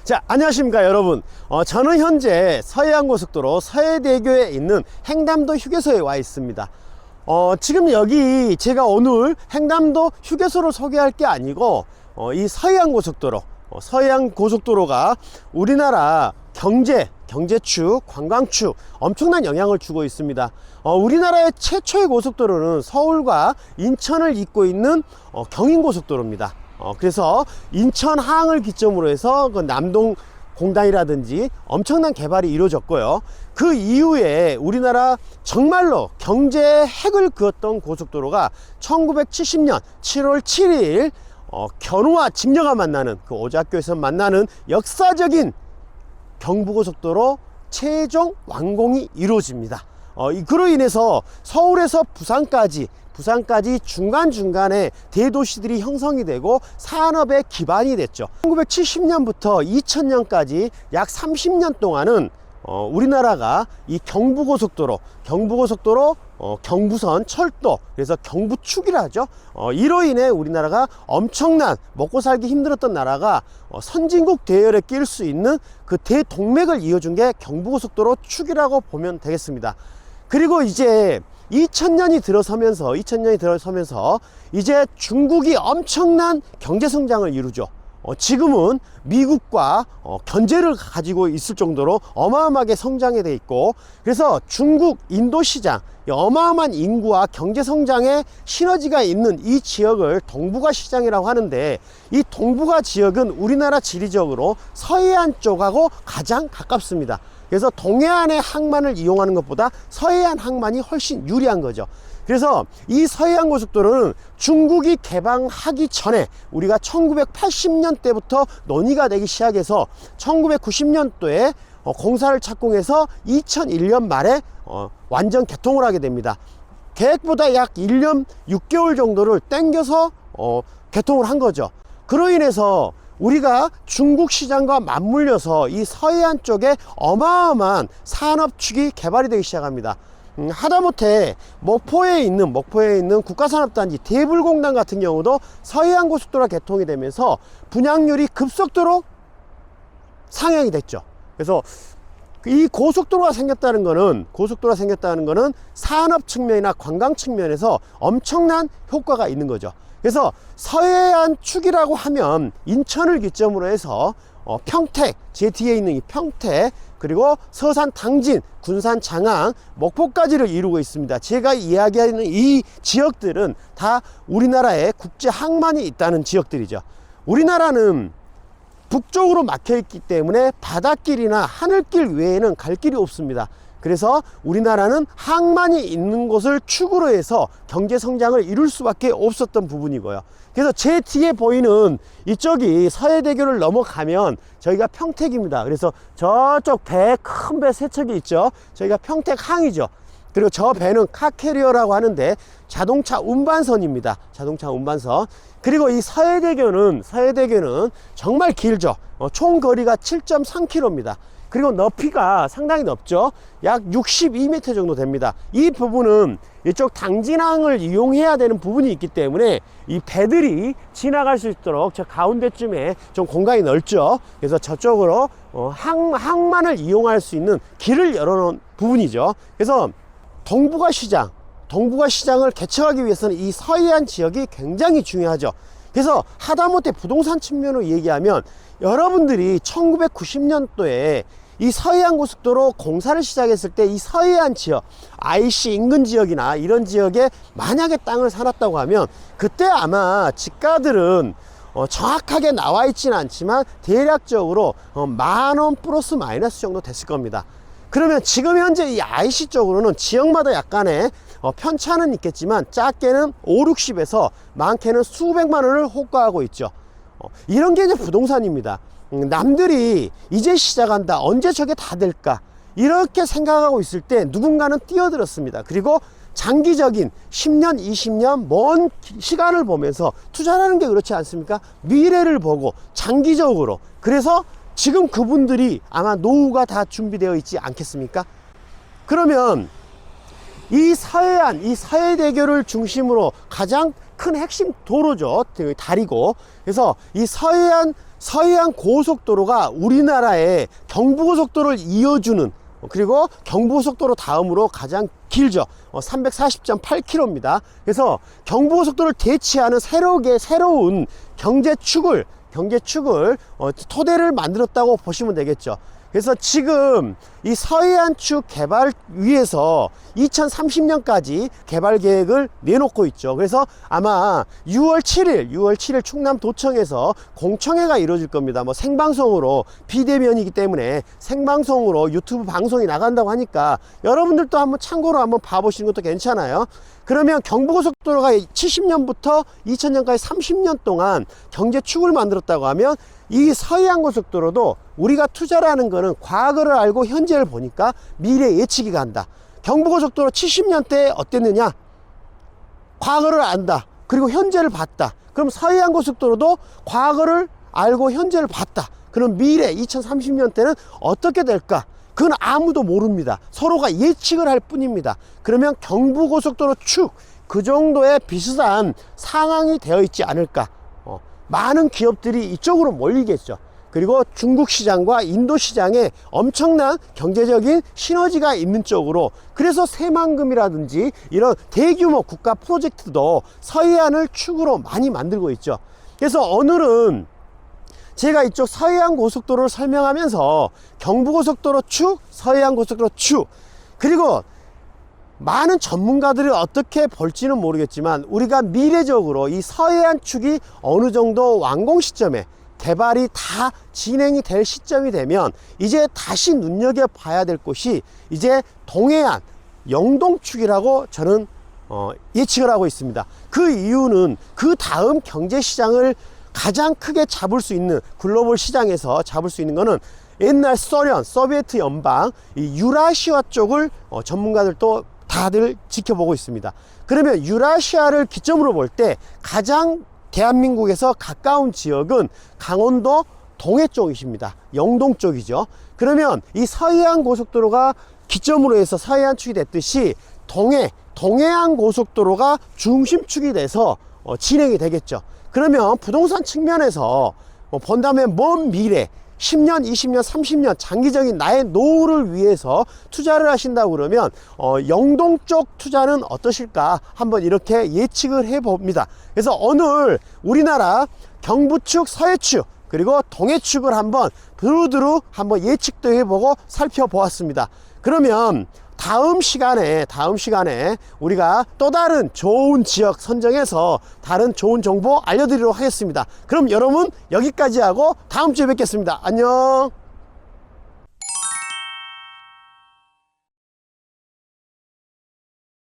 자, 안녕하십니까 여러분. 저는 현재 서해안고속도로 서해대교에 있는 횡담도 휴게소에 와 있습니다. 지금 여기 제가 오늘 횡담도 휴게소를 소개할 게 아니고 이 서해안고속도로, 서해안고속도로가 우리나라 경제축, 관광축 엄청난 영향을 주고 있습니다. 우리나라의 최초의 고속도로는 서울과 인천을 잇고 있는 경인고속도로입니다. 그래서 인천항을 기점으로 해서 그 남동 공단이라든지 엄청난 개발이 이루어졌고요. 그 이후에 우리나라 정말로 경제의 핵을 그었던 고속도로가 1970년 7월 7일 견우와 직녀가 만나는 그 오작교에서 만나는 역사적인 경부고속도로 최종 완공이 이루어집니다. 그로 인해서 서울에서 부산까지 중간중간에 대도시들이 형성이 되고 산업의 기반이 됐죠. 1970년부터 2000년까지 약 30년 동안은 우리나라가 이 경부고속도로, 경부선, 철도, 그래서 경부축이라 하죠. 이로 인해 우리나라가 엄청난 먹고 살기 힘들었던 나라가 선진국 대열에 낄 수 있는 그 대동맥을 이어준 게 경부고속도로 축이라고 보면 되겠습니다. 그리고 이제 2000년이 들어서면서 이제 중국이 엄청난 경제 성장을 이루죠. 지금은 미국과 견제를 가지고 있을 정도로 어마어마하게 성장이 돼 있고, 그래서 중국, 인도 시장, 어마어마한 인구와 경제 성장의 시너지가 있는 이 지역을 동북아 시장이라고 하는데, 이 동북아 지역은 우리나라 지리적으로 서해안 쪽하고 가장 가깝습니다. 그래서 동해안의 항만을 이용하는 것보다 서해안 항만이 훨씬 유리한 거죠. 그래서 이 서해안 고속도로는 중국이 개방하기 전에 우리가 1980년대부터 논의가 되기 시작해서 1990년도에 공사를 착공해서 2001년 말에 완전 개통을 하게 됩니다. 계획보다 약 1년 6개월 정도를 땡겨서 개통을 한 거죠. 그로 인해서 우리가 중국 시장과 맞물려서 이 서해안 쪽에 어마어마한 산업축이 개발이 되기 시작합니다. 하다못해 목포에 있는 국가산업단지 대불공단 같은 경우도 서해안 고속도로가 개통이 되면서 분양률이 급속도로 상향이 됐죠. 그래서 이 고속도로가 생겼다는 거는 산업 측면이나 관광 측면에서 엄청난 효과가 있는 거죠. 그래서 서해안 축이라고 하면 인천을 기점으로 해서 평택, 제 뒤에 있는 이 평택, 그리고 서산, 당진, 군산, 장항, 목포까지를 이루고 있습니다. 제가 이야기하는 이 지역들은 다 우리나라에 국제 항만이 있다는 지역들이죠. 우리나라는 북쪽으로 막혀 있기 때문에 바닷길이나 하늘길 외에는 갈 길이 없습니다. 그래서 우리나라는 항만이 있는 곳을 축으로 해서 경제 성장을 이룰 수밖에 없었던 부분이고요. 그래서 제 뒤에 보이는 이쪽이 서해대교를 넘어가면 저희가 평택입니다. 그래서 저쪽 큰 배 세 척이 있죠. 저희가 평택항이죠. 그리고 저 배는 카캐리어라고 하는데 자동차 운반선입니다. 자동차 운반선. 그리고 이 서해대교는 정말 길죠. 총 거리가 7.3km입니다. 그리고 높이가 상당히 높죠. 약 62m 정도 됩니다. 이 부분은 이쪽 당진항을 이용해야 되는 부분이 있기 때문에 이 배들이 지나갈 수 있도록 저 가운데쯤에 좀 공간이 넓죠. 그래서 저쪽으로 항만을 이용할 수 있는 길을 열어놓은 부분이죠. 그래서 동북아 시장을 개척하기 위해서는 이 서해안 지역이 굉장히 중요하죠. 그래서 하다못해 부동산 측면으로 얘기하면 여러분들이 1990년도에 이 서해안 고속도로 공사를 시작했을 때 이 서해안 지역, IC 인근 지역이나 이런 지역에 만약에 땅을 사놨다고 하면 그때 아마 지가들은 정확하게 나와 있지는 않지만 대략적으로 10,000원 플러스 마이너스 정도 됐을 겁니다. 그러면 지금 현재 이 IC 쪽으로는 지역마다 약간의 편차는 있겠지만 작게는 5, 60에서 많게는 수백만 원을 호가하고 있죠. 이런 게 이제 부동산입니다. 남들이 이제 시작한다, 언제 저게 다 될까, 이렇게 생각하고 있을 때 누군가는 뛰어들었습니다. 그리고 장기적인 10년, 20년 먼 시간을 보면서 투자하는 게 그렇지 않습니까? 미래를 보고 장기적으로. 그래서 지금 그분들이 아마 노후가 다 준비되어 있지 않겠습니까? 그러면 이 서해대교를 중심으로 가장 큰 핵심 도로죠. 다리고. 그래서 이 서해안 서해안 고속도로가 우리나라의 경부고속도로를 이어주는, 그리고 경부고속도로 다음으로 가장 길죠. 340.8km입니다. 그래서 경부고속도로를 대체하는 새로운 경제축을 토대를 만들었다고 보시면 되겠죠. 그래서 지금 이 서해안축 개발 위해서 2030년까지 개발 계획을 내놓고 있죠. 그래서 아마 6월 7일 충남도청에서 공청회가 이루어질 겁니다. 뭐 생방송으로, 비대면이기 때문에 생방송으로 유튜브 방송이 나간다고 하니까 여러분들도 한번 참고로 한번 봐보시는 것도 괜찮아요. 그러면 경부고속도로가 70년부터 2000년까지 30년 동안 경제축을 만들었다고 하면 이 서해안고속도로도 우리가 투자를 하는 거는 과거를 알고 현재를 보니까 미래 예측이 간다. 경부고속도로 70년대에 어땠느냐? 과거를 안다. 그리고 현재를 봤다. 그럼 서해안고속도로도 과거를 알고 현재를 봤다. 그럼 미래 2030년 때는 어떻게 될까? 그건 아무도 모릅니다. 서로가 예측을 할 뿐입니다. 그러면 경부고속도로 축, 그 정도의 비슷한 상황이 되어 있지 않을까? 많은 기업들이 이쪽으로 몰리겠죠. 그리고 중국 시장과 인도 시장에 엄청난 경제적인 시너지가 있는 쪽으로, 그래서 새만금이라든지 이런 대규모 국가 프로젝트도 서해안을 축으로 많이 만들고 있죠. 그래서 오늘은 제가 이쪽 서해안 고속도로를 설명하면서 경부고속도로 축, 서해안 고속도로 축, 그리고 많은 전문가들이 어떻게 볼지는 모르겠지만 우리가 미래적으로 이 서해안 축이 어느 정도 완공 시점에 개발이 다 진행이 될 시점이 되면 이제 다시 눈여겨봐야 될 곳이 이제 동해안 영동축이라고 저는 예측을 하고 있습니다. 그 이유는 그 다음 경제시장을 가장 크게 잡을 수 있는, 글로벌 시장에서 잡을 수 있는 거는 옛날 소비에트 연방 이 유라시아 쪽을 전문가들도 다들 지켜보고 있습니다. 그러면 유라시아를 기점으로 볼 때 가장 대한민국에서 가까운 지역은 강원도 동해 쪽이십니다. 영동 쪽이죠. 그러면 이 서해안 고속도로가 기점으로 해서 서해안축이 됐듯이 동해안 고속도로가 중심축이 돼서 진행이 되겠죠. 그러면 부동산 측면에서 본다면 먼 미래 10년, 20년, 30년 장기적인 나의 노후를 위해서 투자를 하신다고 그러면 영동 쪽 투자는 어떠실까 한번 이렇게 예측을 해 봅니다. 그래서 오늘 우리나라 경부축, 서해축, 그리고 동해축을 한번 두루두루 한번 예측도 해보고 살펴보았습니다. 그러면 다음 시간에 우리가 또 다른 좋은 지역 선정해서 다른 좋은 정보 알려드리도록 하겠습니다. 그럼 여러분 여기까지 하고 다음 주에 뵙겠습니다. 안녕.